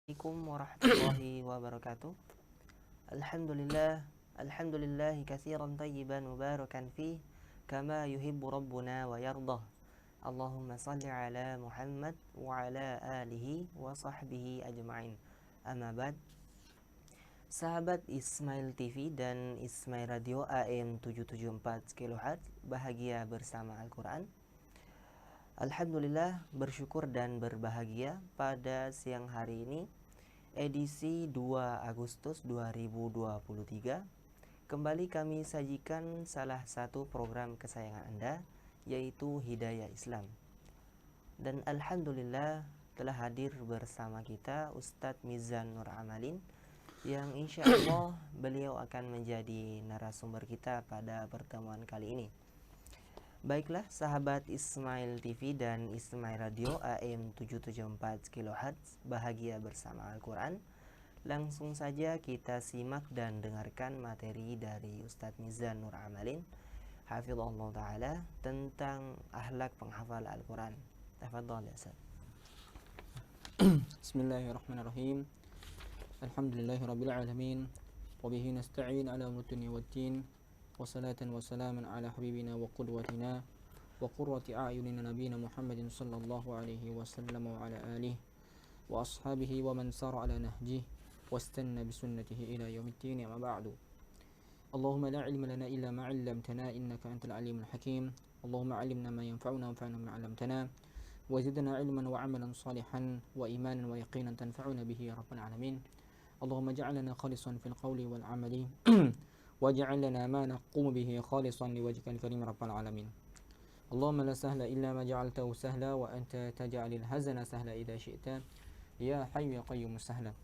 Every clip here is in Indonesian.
Assalamualaikum warahmatullahi wabarakatuh. Alhamdulillah katsiran tayyiban mubarakan fih kama yuhibbu rabbuna wa yardah. Allahumma salli ala Muhammad wa ala alihi wa sahbihi ajma'in. Amma ba'd. Sahabat Ismail TV dan Ismail Radio AM 774 kHz, bahagia bersama Al-Quran. Alhamdulillah, bersyukur dan berbahagia pada siang hari ini, edisi 2 Agustus 2023. Kembali kami sajikan salah satu program kesayangan Anda, yaitu Hidayah Islam. Dan Alhamdulillah telah hadir bersama kita Ustadz Mizan Nur Amalin, yang insya Allah beliau akan menjadi narasumber kita pada pertemuan kali ini. Baiklah sahabat Ismail TV dan Ismail Radio AM 774 kHz, bahagia bersama Al-Quran. Langsung saja kita simak dan dengarkan materi dari Ustadz Mizan Nur Amalin, hafizallahu ta'ala, tentang akhlak penghafal Al-Quran. Tafadhal ya Ustaz. Bismillahirrahmanirrahim. Alhamdulillahirabbil alamin. Wa bihi nasta'in ala umuri dunya waddin. Wassalatan wassalaman ala habibina wa qudwatina wa qurrati a'yunina nabiyina Muhammadin sallallahu alaihi wasallam wa ala alihi wa ashabihi wa man sara ala nahjihi wastanna bi sunnatihi ila yaumiddin. Amma ba'du. Allahumma la ilma lana illa ma 'allamtana innaka antal alimul hakim. Allahumma 'allimna ma yanfa'una wanfa'na bima 'allamtana wa zidna 'ilman wa 'amalan salihan wa imanan wa yaqinan tanfa'una bihi ya rabbal alamin. Allahumma ja'alna khalisan fil qawli wal 'amali waj'al lana ma naqumu bihi khalisan liwajhikal karim rabbal alamin. Allahumma la sahla illa ma ja'altahu sahla wa anta taj'alul hazana sahla idza syi'ta ya hayyu ya qayyum sahla.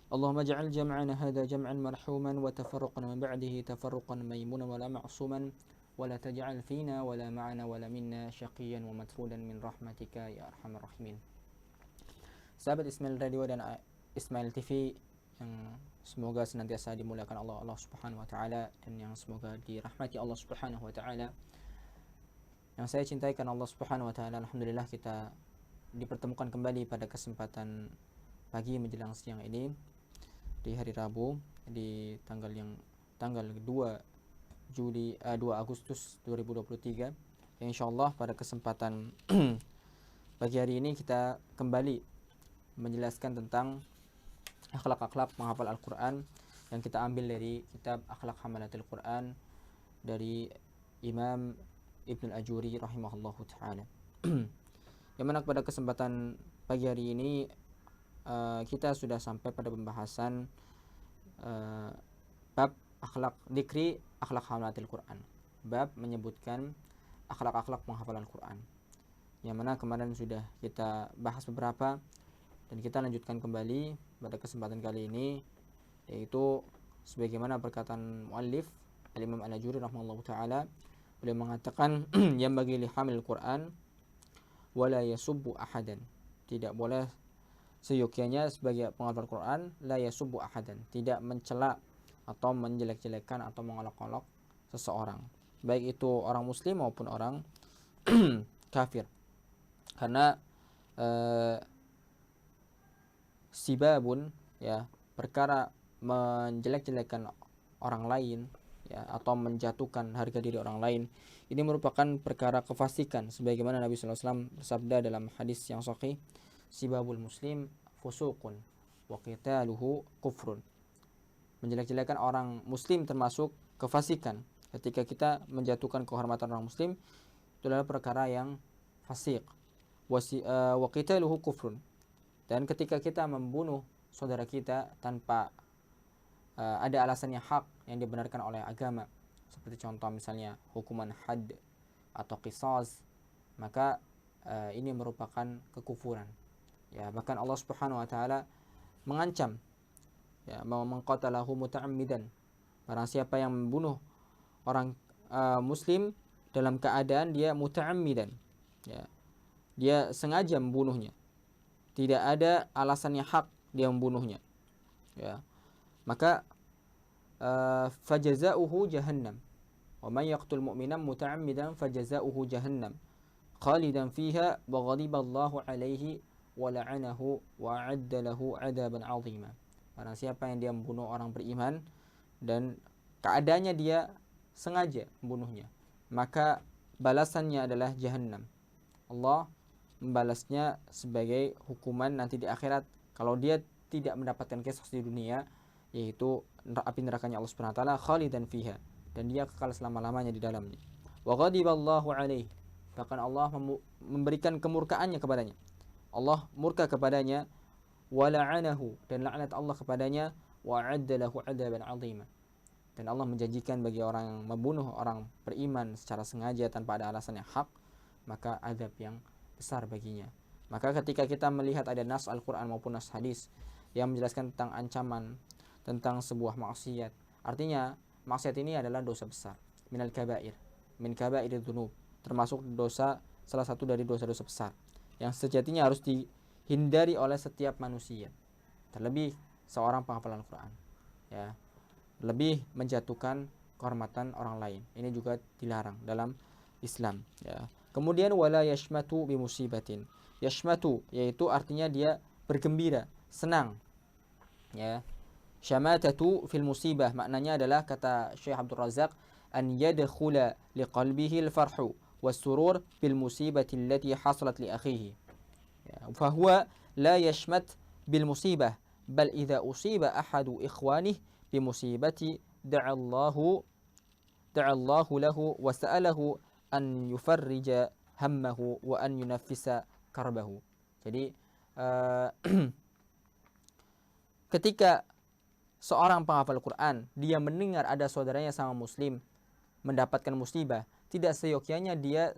Allahumma ja'al jam'ana hadha jam'an marhuman wa tafarruqana min ba'dihi tafarruqan maymunan wa la ma'suman wa la taj'al fina wa la ma'ana wa la minna syaqiyan wa matrudan min rahmatika ya arhamar rahimin. Sahabat Ismail Radio dan Ismail TV yang semoga senantiasa dimuliakan Allah Subhanahu wa taala, dan yang semoga dirahmati Allah Subhanahu wa taala. Yang saya cintai karena Allah Subhanahu wa taala, alhamdulillah kita dipertemukan kembali pada kesempatan pagi menjelang siang ini di hari Rabu di tanggal 2 Agustus 2023. Yang insyaallah pada kesempatan pagi hari ini kita kembali menjelaskan tentang akhlak-akhlak menghafal Al-Quran yang kita ambil dari kitab Akhlak Hamalatul Quran dari Imam Ibn Al-Ajuri rahimahullahu ta'ala. Yang mana pada kesempatan pagi hari ini kita sudah sampai pada pembahasan bab akhlak dzikri akhlak hamalatul Quran, bab menyebutkan akhlak-akhlak menghafal Al-Quran, yang mana kemarin sudah kita bahas beberapa, dan kita lanjutkan kembali pada kesempatan kali ini, yaitu sebagaimana perkataan muallif Al-Imam Al-Ajuri rahimahullahu ta'ala. Beliau mengatakan yang bagi li hamil Quran wala yasubbu ahadan, tidak boleh seyogyanya sebagai penghafal Quran, la yasubbu ahadan, tidak mencela atau menjelek-jelekan atau mengolok-olok seseorang, baik itu orang muslim maupun orang kafir. Karena sibabun, ya, perkara menjelek-jelekan orang lain, ya, atau menjatuhkan harga diri orang lain, ini merupakan perkara kefasikan, sebagaimana Nabi sallallahu alaihi wasallam bersabda dalam hadis yang sahih, sibabul muslim fusuqun wa qitaluhu kufrun. Menjelek-jelekan orang muslim termasuk kefasikan. Ketika kita menjatuhkan kehormatan orang muslim, itu adalah perkara yang fasik. Wa qitaluhu kufrun. Dan ketika kita membunuh saudara kita tanpa ada alasan yang hak yang dibenarkan oleh agama, seperti contoh misalnya hukuman had atau qisas, maka ini merupakan kekufuran. Ya, bahkan Allah Subhanahu wa taala mengancam, ya, mengqatalahu muta'ammidan, barang siapa yang membunuh orang muslim dalam keadaan dia muta'ammidan, ya, dia sengaja membunuhnya, tidak ada alasannya hak dia membunuhnya, ya, maka fajazauhu jahannam wa man yaqtul mu'minan muta'ammidan fajazauhu jahannam khalidan fiha wa ghadiballahu alaihi wa la'anahu wa 'adda lahu 'adaban 'azima. Barang siapa yang dia membunuh orang beriman dan keadaannya dia sengaja membunuhnya, maka balasannya adalah jahannam. Allah membalasnya sebagai hukuman nanti di akhirat kalau dia tidak mendapatkan kisos di dunia, yaitu api nerakanya Allah Subhanahu wa taala, khalidan fiha, dan dia kekal selama-lamanya di dalamnya. Wa ghadiballahu alaihi, bahkan Allah memberikan kemurkaannya kepadanya. Allah murka kepadanya, wa la'anahu, dan laknat Allah kepadanya, wa 'adda lahu 'adaban 'azima. Dan Allah menjanjikan bagi orang yang membunuh orang beriman secara sengaja tanpa ada alasan yang hak, maka azab yang besar baginya. Maka ketika kita melihat ada nas Al-Quran maupun nas hadis yang menjelaskan tentang ancaman, tentang sebuah maksiat, artinya maksiat ini adalah dosa besar, minal kabair, min kabairid dzunub, termasuk dosa, salah satu dari dosa-dosa besar yang sejatinya harus dihindari oleh setiap manusia, terlebih seorang penghafal Al-Quran, ya, lebih menjatuhkan kehormatan orang lain. Ini juga dilarang dalam Islam, ya. Kemudian wala yashmatu bi musibatin. Yashmatu yaitu artinya dia bergembira, senang, ya. Syamatatu fil musibah maknanya adalah, kata Syekh Abdul Razak, an yadkhula liqalbihi al-farhu was-surur bil musibati allati hasalat li akhihi. Ya, fahuwa la yashmat bil musibah bal idza usiba ahadu ikhwanihi bi musibati da'allahu lahu wa sa'alahu an yufarrija hammahu wa an yunaffisa karbahu. Jadi ketika seorang penghafal Quran dia mendengar ada saudaranya sama muslim mendapatkan musibah, tidak seyogyanya dia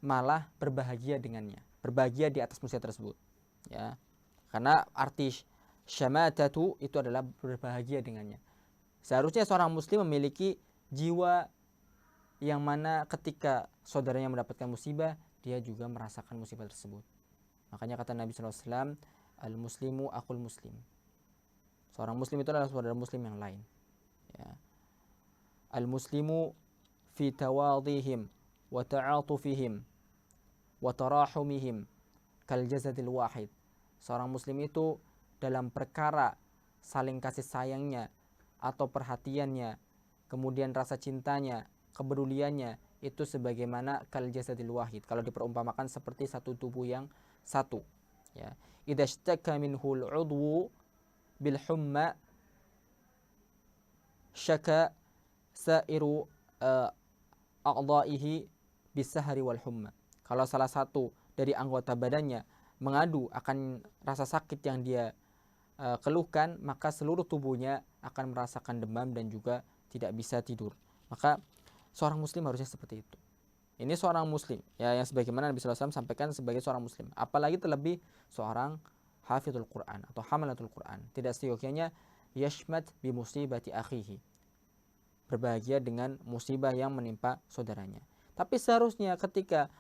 malah berbahagia dengannya, berbahagia di atas musibah tersebut, ya. Karena arti syamatatu itu adalah berbahagia dengannya. Seharusnya seorang muslim memiliki jiwa yang mana ketika saudaranya mendapatkan musibah, dia juga merasakan musibah tersebut. Makanya kata Nabi SAW, al-muslimu akhul muslim. Seorang muslim itu adalah saudara muslim yang lain, ya. Al-muslimu fi tawadhihim wa ta'atufihim wa tarahumihim kal jasadil wahid. Seorang muslim itu dalam perkara saling kasih sayangnya atau perhatiannya, kemudian rasa cintanya, kepeduliannya, itu sebagaimana kal jasadil wahid, kalau diperumpamakan seperti satu tubuh yang satu, ya. Idza ishtaka minhul udwu bil humma syaka sairu a'dha'ihi bisahri wal humma. Kalau salah satu dari anggota badannya mengadu akan rasa sakit yang dia keluhkan, maka seluruh tubuhnya akan merasakan demam dan juga tidak bisa tidur. Maka seorang muslim harusnya seperti itu. Ini seorang muslim, ya, yang sebagaimana Nabi SAW sampaikan sebagai seorang muslim. Apalagi terlebih seorang hafizul Quran atau hamalatul Quran. Tidak seyogyanya yashmat bi musibati akhihi, berbahagia dengan musibah yang menimpa saudaranya. Tapi seharusnya ketika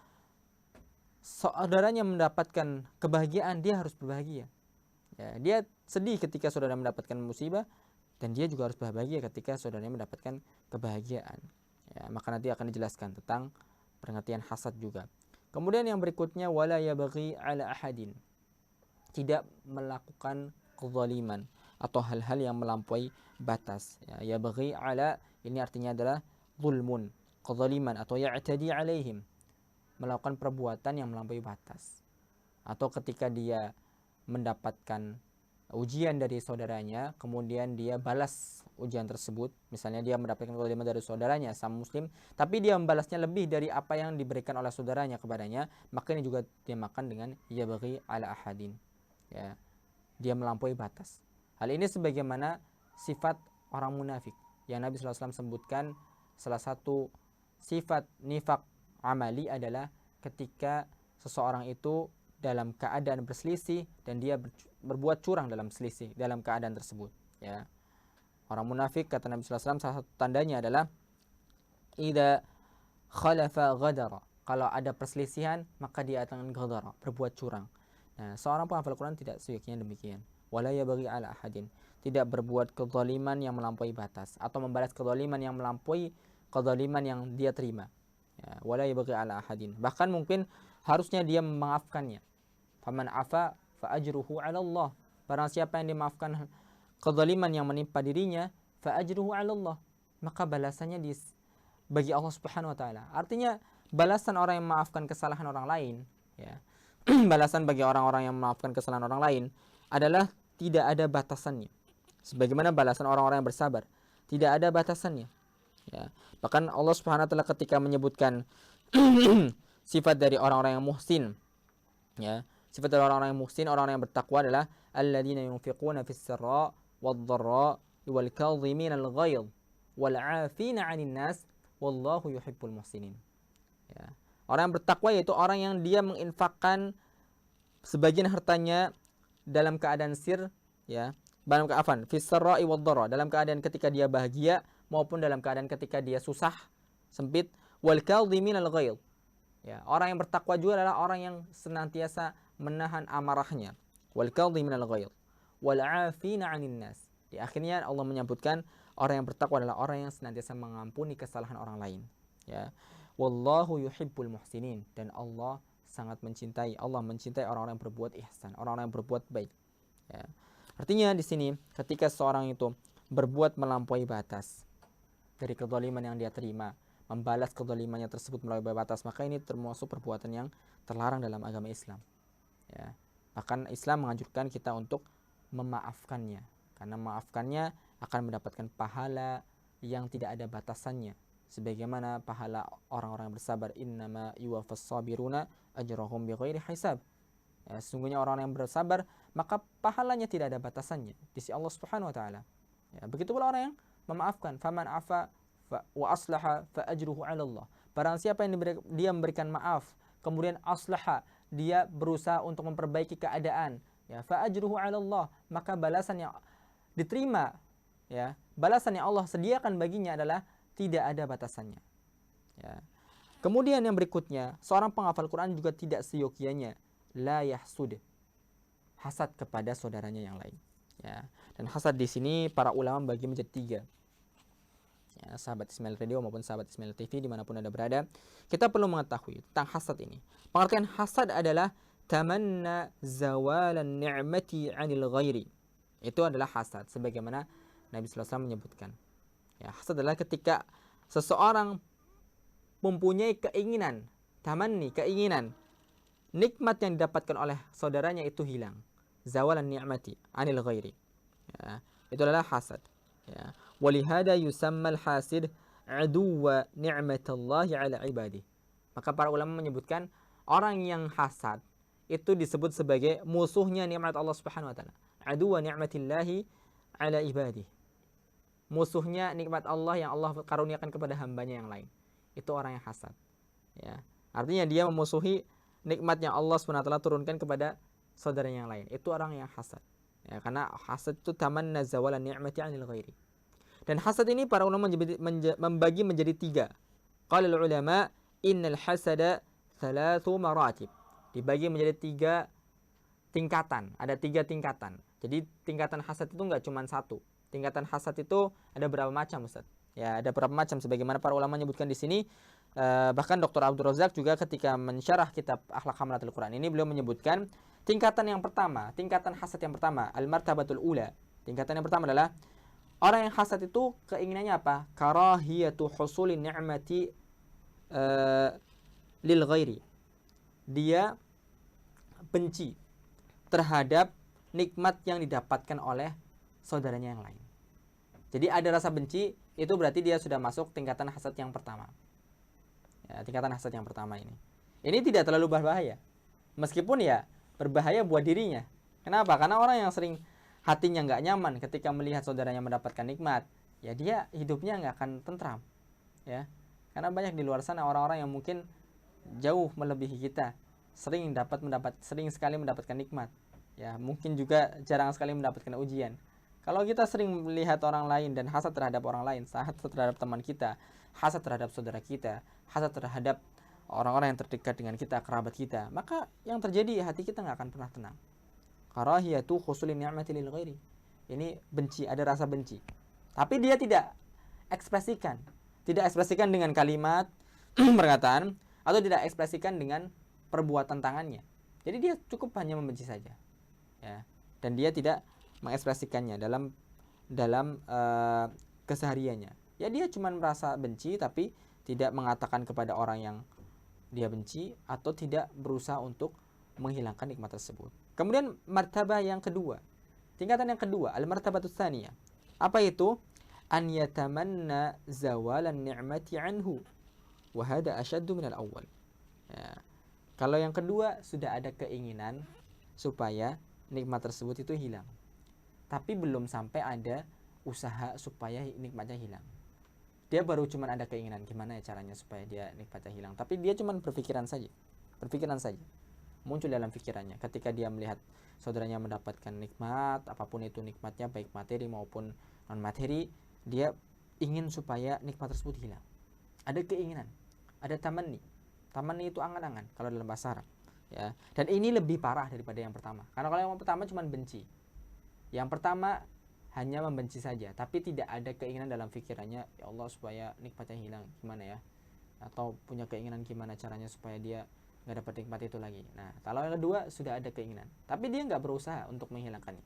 saudaranya mendapatkan kebahagiaan, dia harus berbahagia. Ya, dia sedih ketika saudara mendapatkan musibah, dan dia juga harus berbahagia ketika saudaranya mendapatkan kebahagiaan. Ya, maka nanti akan dijelaskan tentang pengertian hasad juga. Kemudian yang berikutnya, wala yabghi ala ahadin, tidak melakukan kezaliman atau hal-hal yang melampaui batas. Ya, yabghi ala ini artinya adalah zulmun, kezaliman, atau ya'tadi alaihim, melakukan perbuatan yang melampaui batas. Atau ketika dia mendapatkan ujian dari saudaranya, kemudian dia balas ujian tersebut. Misalnya dia mendapatkan kezaliman dari saudaranya sama muslim, tapi dia membalasnya lebih dari apa yang diberikan oleh saudaranya kepadanya, maka ini juga dia makan dengan yabghi ala ahadin, ya, dia melampaui batas. Hal ini sebagaimana sifat orang munafik yang Nabi SAW sebutkan. Salah satu sifat nifak amali adalah ketika seseorang itu dalam keadaan berselisih dan dia berbuat curang dalam selisih dalam keadaan tersebut, ya. Orang munafik, kata Nabi SAW, salah satu tandanya adalah idza khalafa ghadara, kalau ada perselisihan maka dia akan ghadara, berbuat curang. Nah, seorang penghafal Quran tidak seyogyanya demikian. Wala yabghi ala ahadin, tidak berbuat kezaliman yang melampaui batas atau membalas kezaliman yang melampaui kezaliman yang dia terima. Ya, wala yabghi ala ahadin, bahkan mungkin harusnya dia memaafkannya, Faman afa fa ajruhu 'ala Allah. Barang siapa yang dimaafkan kezaliman yang menimpa dirinya, fa ajruhu 'ala Allah, maka balasannya bagi Allah Subhanahu wa taala. Artinya balasan orang yang memaafkan kesalahan orang lain, ya. Balasan bagi orang-orang yang memaafkan kesalahan orang lain adalah tidak ada batasannya. Sebagaimana balasan orang-orang yang bersabar, tidak ada batasannya. Ya. Bahkan Allah Subhanahu wa taala ketika menyebutkan sifat dari orang-orang yang muhsin, ya. Sifat dari orang-orang yang muhsin, orang-orang yang bertakwa adalah alladzina yunfiquna fis sarra wad-dharra wal kadhimin al-ghayz wal 'afina 'anil nas wallahu yuhibbul muhsinin. Ya. Orang yang bertakwa yaitu orang yang dia menginfakkan sebagian hartanya dalam keadaan sir, ya, dalam keadaan fis sarra'i wad-dharra, dalam keadaan ketika dia bahagia maupun dalam keadaan ketika dia susah, sempit, wal kadhimin al-ghayz. Ya, orang yang bertakwa juga adalah orang yang senantiasa menahan amarahnya. Wal kadhimin al-ghayz wal 'afina 'anil nas. Di akhirnya Allah menyebutkan orang yang bertakwa adalah orang yang senantiasa mengampuni kesalahan orang lain. Ya. Wallahu yuhibbul muhsinin, dan Allah sangat mencintai, Allah mencintai orang-orang yang berbuat ihsan, orang-orang yang berbuat baik. Ya. Artinya di sini ketika seorang itu berbuat melampaui batas dari kezaliman yang dia terima, membalas kezalimannya tersebut melalui batas, maka ini termasuk perbuatan yang terlarang dalam agama Islam. Ya. Bahkan Islam menganjurkan kita untuk memaafkannya, karena memaafkannya akan mendapatkan pahala yang tidak ada batasannya, sebagaimana pahala orang-orang yang bersabar, innama yuwaffas sabiruna ajrahum bighairi hisab. Ya, sesungguhnya orang yang bersabar maka pahalanya tidak ada batasannya di sisi Allah Subhanahu wa taala. Ya, begitu pula orang yang memaafkan, faman afa wa aslaha fa ajruhu 'ala Allah. Barang siapa yang dia memberikan maaf, kemudian aslaha, dia berusaha untuk memperbaiki keadaan, ya, fa ajruhu 'ala Allah, maka balasan yang diterima, ya, balasan yang Allah sediakan baginya adalah tidak ada batasannya. Ya. Kemudian yang berikutnya, seorang penghafal Quran juga tidak seyogianya la yahsud, hasad kepada saudaranya yang lain. Ya. Dan hasad di sini para ulama bagi menjadi tiga. Ya, sahabat Ismail Radio maupun sahabat Ismail TV dimanapun Anda berada, kita perlu mengetahui tentang hasad ini. Pengertian hasad adalah tamanna zawalan ni'mati 'anil ghairi. Itu adalah hasad, sebagaimana Nabi sallallahu alaihi wasallam menyebutkan. Ya, hasad adalah ketika seseorang mempunyai keinginan, tamanni, keinginan nikmat yang didapatkan oleh saudaranya itu hilang. Zawalan ni'mati 'anil ghairi. Ya, itu adalah hasad. Ya. Walihada yusammal hasid aduwa ni'matallahi 'ala ibadih. Maka para ulama menyebutkan orang yang hasad itu disebut sebagai musuhnya nikmat Allah Subhanahu wa taala. Aduwa ni'matillahi 'ala ibadih. Musuhnya nikmat Allah yang Allah karuniakan kepada hambanya yang lain. Itu orang yang hasad. Ya. Artinya dia memusuhi nikmat yang Allah SWT turunkan kepada saudaranya yang lain. Itu orang yang hasad. Ya, karena hasad itu tamanna zawalan ni'mati 'anil ghairi. Dan hasad ini para ulama membagi menjadi tiga. Qala ulama innal hasada thalathu maratib. Dibagi menjadi tiga tingkatan. Ada tiga tingkatan. Jadi tingkatan hasad itu enggak cuma satu. Tingkatan hasad itu ada berapa macam, Ustaz? Ya, ada berapa macam sebagaimana para ulama menyebutkan di sini. Bahkan Dr. Abdul Razak juga ketika mensyarah kitab Akhlaq Hamalatul Quran ini beliau menyebutkan tingkatan yang pertama, tingkatan hasad yang pertama, al-martabatul ula. Tingkatan yang pertama adalah orang yang hasad itu keinginannya apa? Karahiyatu husulin ni'mati lil ghairi. Dia benci terhadap nikmat yang didapatkan oleh saudaranya yang lain. Jadi ada rasa benci, itu berarti dia sudah masuk tingkatan hasad yang pertama. Ya, tingkatan hasad yang pertama ini. Ini tidak terlalu berbahaya. Meskipun ya berbahaya buat dirinya. Kenapa? Karena orang yang sering hatinya nggak nyaman ketika melihat saudaranya mendapatkan nikmat, ya dia hidupnya nggak akan tentram. Ya, karena banyak di luar sana orang-orang yang mungkin jauh melebihi kita, sering sekali mendapatkan nikmat. Ya, mungkin juga jarang sekali mendapatkan ujian. Kalau kita sering melihat orang lain dan hasad terhadap orang lain, hasad terhadap teman kita, hasad terhadap saudara kita, hasad terhadap orang-orang yang terdekat dengan kita, kerabat kita, maka yang terjadi hati kita nggak akan pernah tenang. Karahiyatu husulin ni'mati lil ghairi. Ini benci, ada rasa benci. Tapi dia tidak ekspresikan dengan kalimat perkataan, atau tidak ekspresikan dengan perbuatan tangannya. Jadi dia cukup hanya membenci saja, ya. Dan dia tidak mengekspresikannya dalam kesehariannya. Ya dia cuma merasa benci tapi tidak mengatakan kepada orang yang dia benci atau tidak berusaha untuk menghilangkan nikmat tersebut. Kemudian martabah yang kedua, tingkatan yang kedua, al-martabatus tsaniyah. Apa itu? An yatamanna zawalan ni'mati anhu wa hada ashaddu minal awwal. Ya. Kalau yang kedua sudah ada keinginan supaya nikmat tersebut itu hilang. Tapi belum sampai ada usaha supaya nikmatnya hilang. Dia baru cuman ada keinginan gimana ya caranya supaya dia nikmatnya hilang. Tapi dia cuman berpikiran saja. Berpikiran saja. Muncul dalam pikirannya ketika dia melihat saudaranya mendapatkan nikmat, apapun itu nikmatnya baik materi maupun non materi, dia ingin supaya nikmat tersebut hilang. Ada keinginan, ada tamanni. Tamanni itu angan-angan kalau dalam bahasa Arab, ya. Dan ini lebih parah daripada yang pertama. Karena kalau yang pertama cuma benci. Yang pertama hanya membenci saja, tapi tidak ada keinginan dalam pikirannya, ya Allah supaya nikmatnya hilang, gimana ya? Atau punya keinginan gimana caranya supaya dia nggak dapat nikmat itu lagi. Nah, kalau yang kedua sudah ada keinginan, tapi dia nggak berusaha untuk menghilangkannya.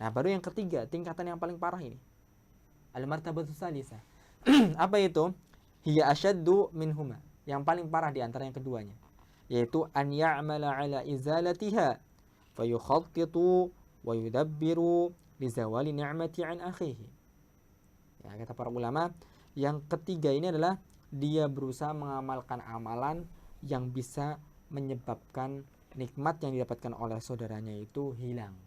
Nah, baru yang ketiga, tingkatan yang paling parah ini. Al-martabatus tsalisah. Apa itu? Hiya asyaddu minhuma. Yang paling parah di antara yang keduanya, yaitu an ya'mala ala izalatiha fayukhattitu wa yudabbiru li zawali ni'mati an akhihi. Ya, kata para ulama, yang ketiga ini adalah dia berusaha mengamalkan amalan yang bisa menyebabkan nikmat yang didapatkan oleh saudaranya itu hilang.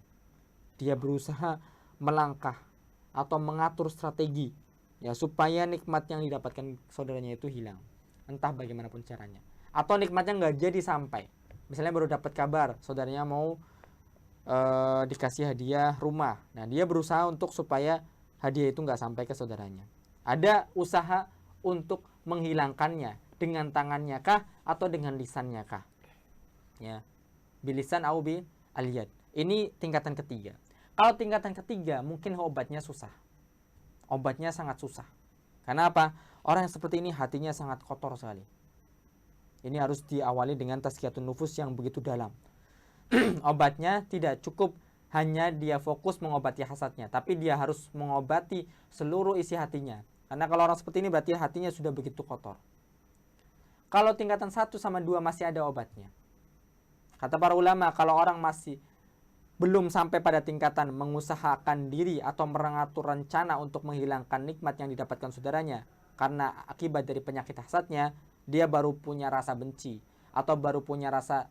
Dia berusaha melangkah atau mengatur strategi ya supaya nikmat yang didapatkan saudaranya itu hilang, entah bagaimanapun caranya. Atau nikmatnya nggak jadi sampai. Misalnya baru dapat kabar saudaranya mau dikasih hadiah rumah. Nah, dia berusaha untuk supaya hadiah itu nggak sampai ke saudaranya. Ada usaha untuk menghilangkannya dengan tangannya kah atau dengan lisannya kah? Ya, bilisan au bi aliyad. Ini tingkatan ketiga. Kalau tingkatan ketiga mungkin obatnya susah. Obatnya sangat susah. Karena apa? Orang yang seperti ini hatinya sangat kotor sekali. Ini harus diawali dengan tazkiyatun nufus yang begitu dalam. Obatnya tidak cukup hanya dia fokus mengobati hasadnya, tapi dia harus mengobati seluruh isi hatinya. Karena kalau orang seperti ini berarti hatinya sudah begitu kotor. Kalau tingkatan 1 sama 2 masih ada obatnya. Kata para ulama, kalau orang masih belum sampai pada tingkatan mengusahakan diri atau mengatur rencana untuk menghilangkan nikmat yang didapatkan saudaranya karena akibat dari penyakit hasadnya, dia baru punya rasa benci atau baru punya rasa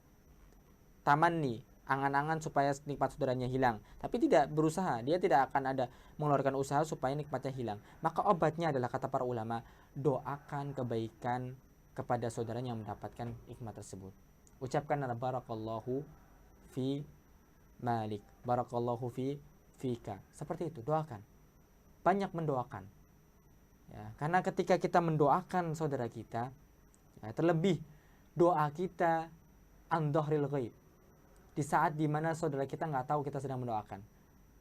tamanni, angan-angan supaya nikmat saudaranya hilang, tapi tidak berusaha, dia tidak akan ada mengeluarkan usaha supaya nikmatnya hilang. Maka obatnya adalah, kata para ulama, doakan kebaikan kepada saudaranya yang mendapatkan nikmat tersebut. Ucapkan barakallahu fi malik, barakallahu fi fika. Seperti itu, doakan. Banyak mendoakan. Ya, karena ketika kita mendoakan saudara kita, ya, terlebih doa kita an dhahril ghaib, di saat dimana saudara kita nggak tahu kita sedang mendoakan,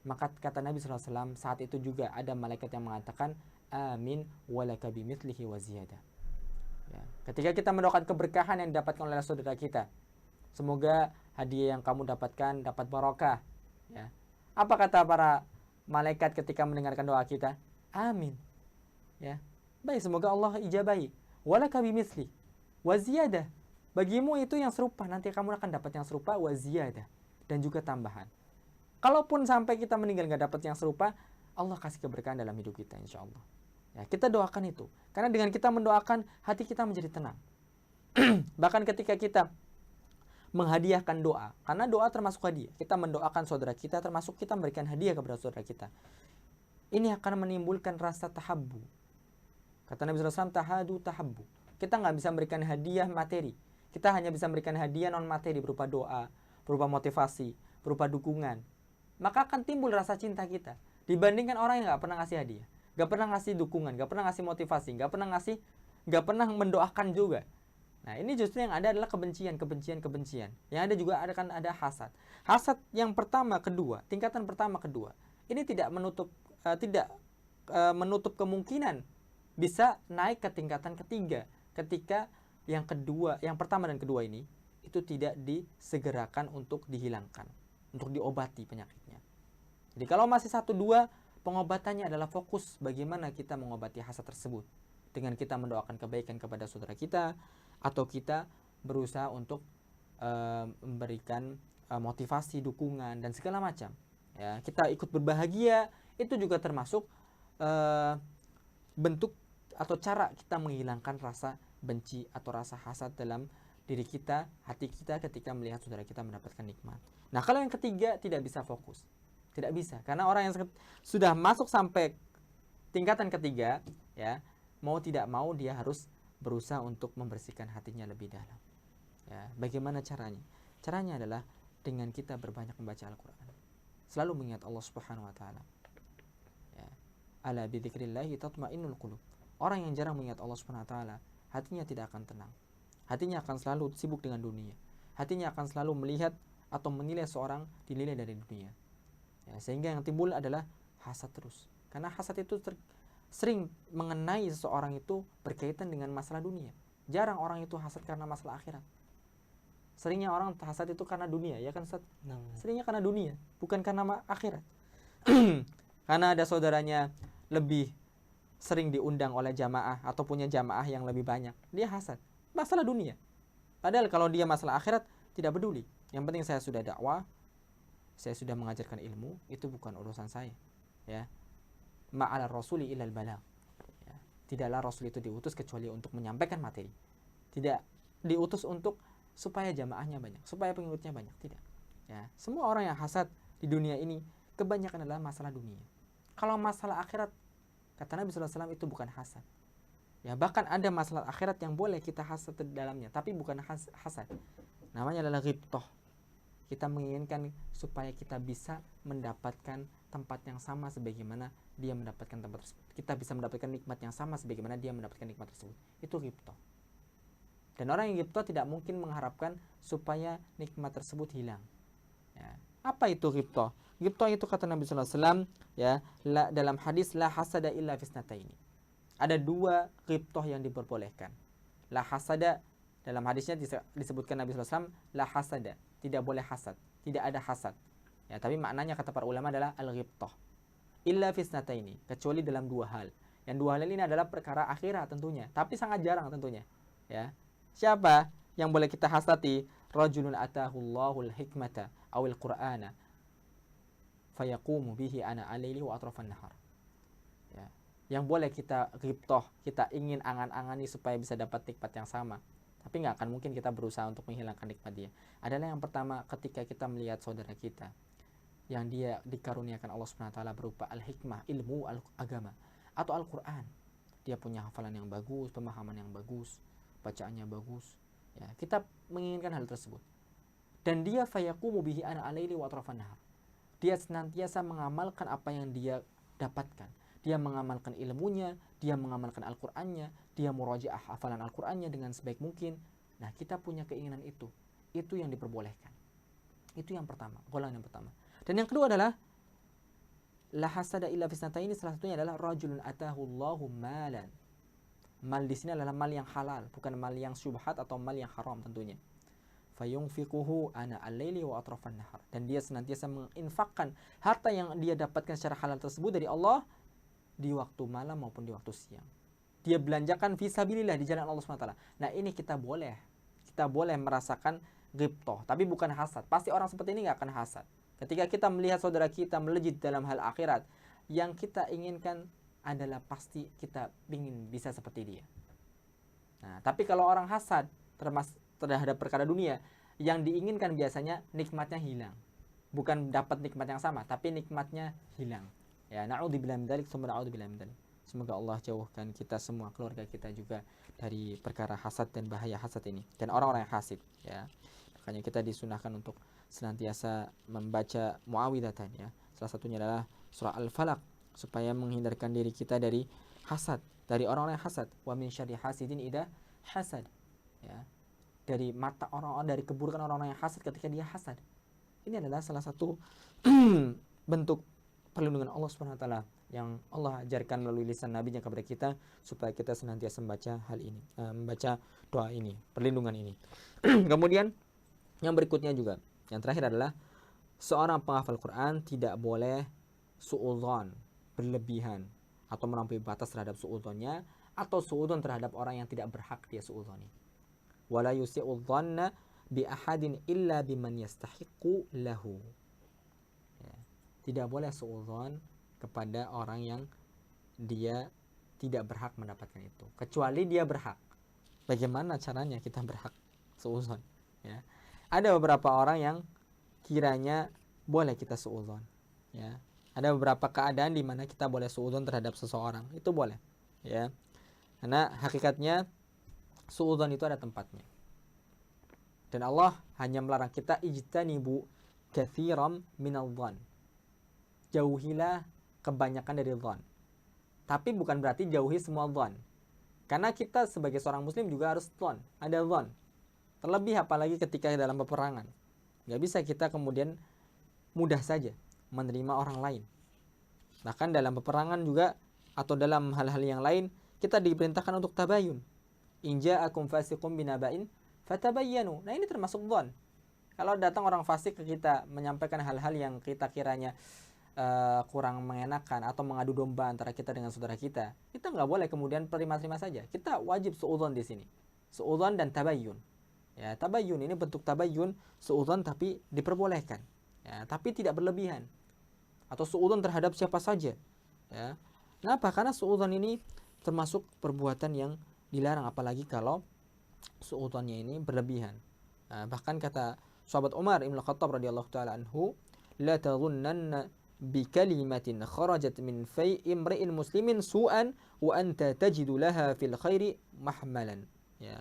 maka kata Nabi SAW, saat itu juga ada malaikat yang mengatakan amin walaka bimithlihi wa ziyadah. Ya, ketika kita mendoakan keberkahan yang didapatkan oleh saudara kita, semoga hadiah yang kamu dapatkan dapat barokah. Ya. Apa kata para malaikat ketika mendengarkan doa kita? Amin. Ya. Baik, semoga Allah ijabahi. Walaka bimithli wa ziyadah. Bagimu itu yang serupa, nanti kamu akan dapat yang serupa wa ziyadah, dan juga tambahan. Kalaupun sampai kita meninggal nggak dapat yang serupa, Allah kasih keberkahan dalam hidup kita, insya Allah. Ya, kita doakan itu, karena dengan kita mendoakan hati kita menjadi tenang. Bahkan ketika kita menghadiahkan doa, karena doa termasuk hadiah, kita mendoakan saudara kita termasuk kita memberikan hadiah kepada saudara kita. Ini akan menimbulkan rasa tahabbu. Kata Nabi SAW, tahadu tahabbu. Kita nggak bisa memberikan hadiah materi, kita hanya bisa memberikan hadiah non materi berupa doa, berupa motivasi, berupa dukungan. Maka akan timbul rasa cinta kita dibandingkan orang yang nggak pernah ngasih hadiah, nggak pernah ngasih dukungan, nggak pernah ngasih motivasi, nggak pernah mendoakan juga. Nah, ini justru yang ada adalah kebencian. Yang ada juga ada hasad. Hasad yang pertama, kedua, tingkatan pertama, kedua, ini tidak menutup kemungkinan bisa naik ke tingkatan ketiga ketika yang kedua, yang pertama dan kedua ini itu tidak disegerakan untuk dihilangkan, untuk diobati penyakitnya. Jadi kalau masih 1-2, pengobatannya adalah fokus bagaimana kita mengobati hasad tersebut. Dengan kita mendoakan kebaikan kepada saudara kita, atau kita berusaha untuk memberikan motivasi, dukungan, dan segala macam. Ya, kita ikut berbahagia, itu juga termasuk bentuk atau cara kita menghilangkan rasa benci atau rasa hasad dalam diri kita, hati kita ketika melihat saudara kita mendapatkan nikmat. Nah, kalau yang ketiga tidak bisa fokus. Tidak bisa, karena orang yang sudah masuk sampai tingkatan ketiga, ya, mau tidak mau dia harus berusaha untuk membersihkan hatinya lebih dalam. Ya, bagaimana caranya? Caranya adalah dengan kita berbanyak membaca Al-Quran, selalu mengingat Allah Subhanahu Wa Taala. Ya. Ala bidzikrillahi tatma'innul qulub. Orang yang jarang mengingat Allah Subhanahu Wa Taala, hatinya tidak akan tenang. Hatinya akan selalu sibuk dengan dunia. Hatinya akan selalu melihat atau menilai seorang dinilai dari dunia. Ya, sehingga yang timbul adalah hasad terus. Karena hasad itu sering mengenai seseorang itu berkaitan dengan masalah dunia. Jarang orang itu hasad karena masalah akhirat. Seringnya orang hasad itu karena dunia, ya kan Ustaz? Seringnya karena dunia, bukan karena akhirat. Karena ada saudaranya lebih sering diundang oleh jamaah atau punya jamaah yang lebih banyak, dia hasad. Masalah dunia. Padahal kalau dia masalah akhirat tidak peduli. Yang penting saya sudah dakwah, saya sudah mengajarkan ilmu, itu bukan urusan saya. Ya. Ma'ala rasuli ilal balagh. Ya. Tidaklah rasul itu diutus kecuali untuk menyampaikan materi. Tidak diutus untuk supaya jamaahnya banyak, supaya pengikutnya banyak, tidak. Ya, semua orang yang hasad di dunia ini kebanyakan adalah masalah dunia. Kalau masalah akhirat, kata Nabi SAW, itu bukan hasad. Ya, bahkan ada masalah akhirat yang boleh kita hasad di dalamnya, tapi bukan hasad. Namanya adalah ghibthah. Kita menginginkan supaya kita bisa mendapatkan tempat yang sama sebagaimana dia mendapatkan tempat tersebut. Kita bisa mendapatkan nikmat yang sama sebagaimana dia mendapatkan nikmat tersebut. Itu ghibthah. Dan orang yang ghibthah tidak mungkin mengharapkan supaya nikmat tersebut hilang. Ya. Apa itu ghibthah? Ghibthah itu kata Nabi SAW, ya, dalam hadis la hasada illa fisnataini. Ada 2 ghibthah yang diperbolehkan. La hasada, dalam hadisnya disebutkan Nabi SAW, la hasada, tidak boleh hasad, tidak ada hasad. Ya, tapi maknanya kata para ulama adalah al-ghibthah. Illa fisnataini, kecuali dalam 2 hal. Yang 2 hal ini adalah perkara akhirat tentunya, tapi sangat jarang tentunya. Ya. Siapa yang boleh kita hasati? Rajulun atahullahul hikmata awil qur'ana fayaqumu bihi ana alaili wa atrafan nahar. Ya. Yang boleh kita ghibthah, kita ingin angan-angani supaya bisa dapat nikmat yang sama, tapi nggak akan mungkin kita berusaha untuk menghilangkan nikmat dia. Adalah yang pertama, ketika kita melihat saudara kita yang dia dikaruniakan Allah Subhanahu wa taala berupa al-hikmah, ilmu agama atau Al-Qur'an. Dia punya hafalan yang bagus, pemahaman yang bagus, bacaannya bagus, ya, kita menginginkan hal tersebut. Dan dia fayaqumu bihi ana alaili wa atrafan nahar. Dia senantiasa mengamalkan apa yang dia dapatkan. Dia mengamalkan ilmunya, dia mengamalkan Al-Qur'annya, dia murajaah hafalan Al-Qur'annya dengan sebaik mungkin. Nah, kita punya keinginan itu. Itu yang diperbolehkan. Itu yang pertama, golongan yang pertama. Dan yang kedua adalah la hasada illa fisnataini, salah satunya adalah rajulun atahullahu malan. Mal di sini adalah mal yang halal, bukan mal yang syubhat atau mal yang haram tentunya. Fayunfiquhu ana al-laili wa atrafan nahar. Dan dia senantiasa menginfakkan harta yang dia dapatkan secara halal tersebut dari Allah di waktu malam maupun di waktu siang. Dia belanjakan fisabilillah di jalan Allah SWT. Nah, ini kita boleh merasakan ghibthah, tapi bukan hasad. Pasti orang seperti ini nggak akan hasad. Ketika kita melihat saudara kita melejit dalam hal akhirat, yang kita inginkan adalah pasti kita ingin bisa seperti dia. Nah, tapi kalau orang hasad terhadap perkara dunia, yang diinginkan biasanya nikmatnya hilang. Bukan dapat nikmat yang sama, tapi nikmatnya hilang. Ya, na'udzubillahi min dzalik, summa na'udzubillahi min dzalik. Semoga Allah jauhkan kita semua, keluarga kita juga dari perkara hasad dan bahaya hasad ini dan orang-orang yang hasid, ya. Makanya kita disunahkan untuk senantiasa membaca muawwidatan, ya. Salah satunya adalah surah Al-Falaq, supaya menghindarkan diri kita dari hasad, dari orang-orang yang hasad. Wa min syarri hasidin idza hasad. Ya. Dari mata orang-orang, dari keburukan orang-orang yang hasad ketika dia hasad. Ini adalah salah satu bentuk perlindungan Allah Subhanahu wa taala yang Allah ajarkan melalui lisan nabinya kepada kita supaya kita senantiasa membaca hal ini, membaca doa ini, perlindungan ini. Kemudian Yang berikutnya juga, yang terakhir adalah seorang penghafal Quran tidak boleh suudzon, berlebihan atau melampaui batas terhadap suudzonnya, atau suudzon terhadap orang yang tidak berhak dia suudzoni. Wala yusi'udzanna bi ahadin illa biman yastahiqu lahu. Ya. Tidak boleh suudzon kepada orang yang dia tidak berhak mendapatkan itu, kecuali dia berhak. Bagaimana caranya kita berhak suudzon? Ya. Ada beberapa orang yang kiranya boleh kita suudzon. Ya. Ada beberapa keadaan di mana kita boleh suudzon terhadap seseorang, itu boleh. Ya. Karena hakikatnya suudzon itu ada tempatnya. Dan Allah hanya melarang kita ijtanibu katsiran minadh dhann. Jauhilah kebanyakan dari dhann. Tapi bukan berarti jauhi semua dhann. Karena kita sebagai seorang muslim juga harus dhann, ada dhann. Terlebih apalagi ketika dalam peperangan. Gak bisa kita kemudian mudah saja menerima orang lain. Bahkan dalam peperangan juga atau dalam hal-hal yang lain kita diperintahkan untuk tabayun. In ja'akum fasiqun binaba'in fatabayyanu. Nah, ini termasuk dhann. Kalau datang orang fasik ke kita menyampaikan hal-hal yang kita kiranya kurang mengenakan atau mengadu domba antara kita dengan saudara kita nggak boleh kemudian terima-terima saja. Kita wajib suudzon di sini. Suudzon dan tabayyun. Ya, tabayyun ini bentuk tabayyun, suudzon tapi diperbolehkan. Ya, tapi tidak berlebihan. Atau suudzon terhadap siapa saja. Ya. Kenapa? Karena suudzon ini termasuk perbuatan yang dilarang, apalagi kalau suudzonnya ini berlebihan. Nah, bahkan kata sahabat Umar Ibn Khattab radhiyallahu taala anhu, la tadhunnanna bi kalimatin kharajat min fai imri'in muslimin su'an wa anta tajidu laha fil khairi mahmalan. Ya.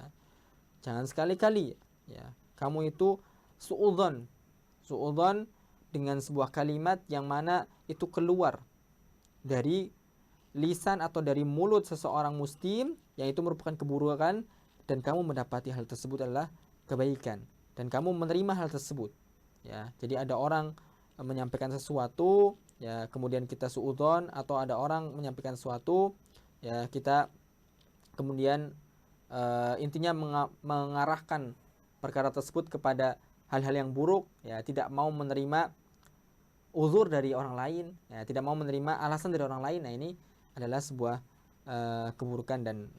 Jangan sekali-kali ya kamu itu suudzon dengan sebuah kalimat yang mana itu keluar dari lisan atau dari mulut seseorang muslim yang itu merupakan keburukan, dan kamu mendapati hal tersebut adalah kebaikan dan kamu menerima hal tersebut. Ya, jadi ada orang menyampaikan sesuatu, ya kemudian kita suudzon, atau ada orang menyampaikan sesuatu, ya kita kemudian intinya mengarahkan perkara tersebut kepada hal-hal yang buruk, ya tidak mau menerima uzur dari orang lain, ya tidak mau menerima alasan dari orang lain. Nah, ini adalah sebuah keburukan, dan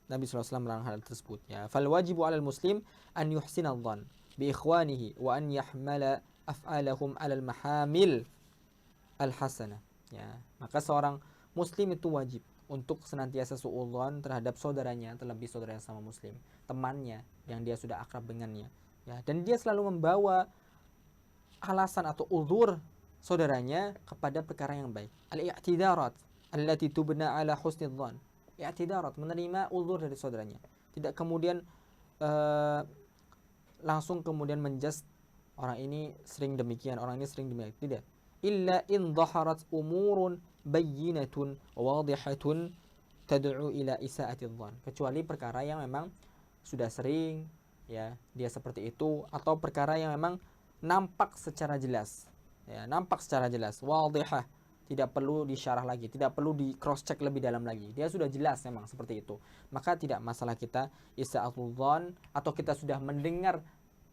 Nabi SAW melarang hal tersebut. Ya, fal wajibu 'alal muslim an yuhsina adh-dhann bi ikhwanihi wa an yahmala af'alahum 'alal mahamil al-hasanah. Ya, maka seorang muslim itu wajib untuk senantiasa suudzon terhadap saudaranya, terlebih saudara yang sama muslim, temannya yang dia sudah akrab dengannya. Ya, dan dia selalu membawa alasan atau uzur saudaranya kepada perkara yang baik. Al-i'tidarat allati tubna 'ala husnidh dhann. I'tidarat, menerima uzur dari saudaranya. Tidak kemudian langsung kemudian menjudge orang ini sering demikian, orang ini sering demikian. Tidak. Illa in dhaharat umurun bayyinatun wadihatun tad'u ila isa'atidh dhann. Kecuali perkara yang memang sudah sering ya dia seperti itu, atau perkara yang memang nampak secara jelas. Ya, nampak secara jelas, wadihah, tidak perlu disyarah lagi, tidak perlu di cross check lebih dalam lagi. Dia sudah jelas memang seperti itu. Maka tidak masalah kita isa'atul dhann, atau kita sudah mendengar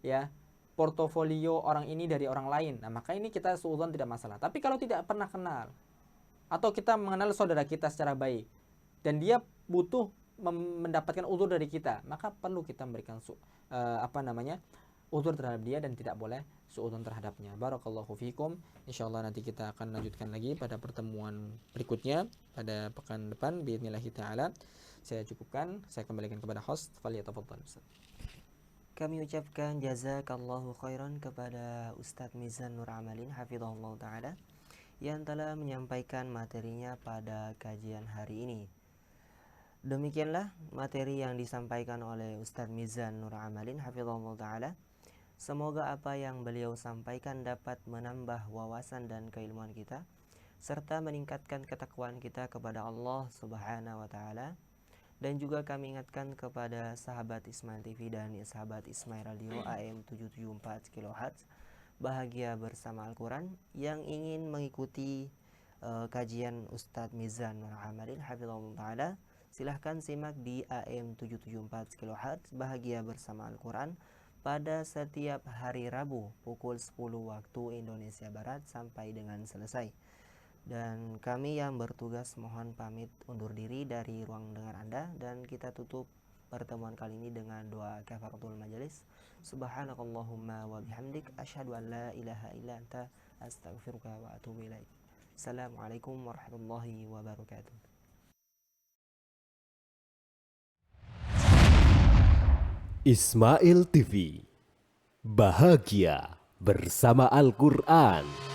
ya portofolio orang ini dari orang lain. Nah, maka ini kita suudzon tidak masalah. Tapi kalau tidak pernah kenal, atau kita mengenal saudara kita secara baik dan dia butuh mendapatkan uzur dari kita, maka perlu kita memberikan uzur terhadap dia dan tidak boleh suudzon terhadapnya. Barakallahu fikum. Insyaallah nanti kita akan lanjutkan lagi pada pertemuan berikutnya pada pekan depan باذنillah taala. Saya cukupkan, saya kembalikan kepada host. Falyatafaddal Ustaz. Kami ucapkan jazakallahu khairan kepada Ustadz Mizan Nur Amalin hafizahullah taala yang telah menyampaikan materinya pada kajian hari ini. Demikianlah materi yang disampaikan oleh Ustadz Mizan Nur Amalin hafizahullah taala. Semoga apa yang beliau sampaikan dapat menambah wawasan dan keilmuan kita, serta meningkatkan ketakwaan kita kepada Allah Subhanahu wa taala. Dan juga kami ingatkan kepada sahabat Ismail TV dan sahabat Ismail Radio AM 774 kHz Bahagia Bersama Al-Quran yang ingin mengikuti kajian Ustadz Mizan Nur Amalin hafizahullah taala. Silahkan simak di AM 774 kHz Bahagia Bersama Al-Quran pada setiap hari Rabu pukul 10 waktu Indonesia Barat sampai dengan selesai. Dan kami yang bertugas mohon pamit undur diri dari ruang dengar Anda, dan kita tutup pertemuan kali ini dengan doa kafaratul majelis. Subhanakallahumma wa bihamdik asyhadu an la ilaha illa anta astaghfiruka wa atubu ilaik. Assalamualaikum warahmatullahi wabarakatuh. Ismail TV, bahagia bersama Al-Quran.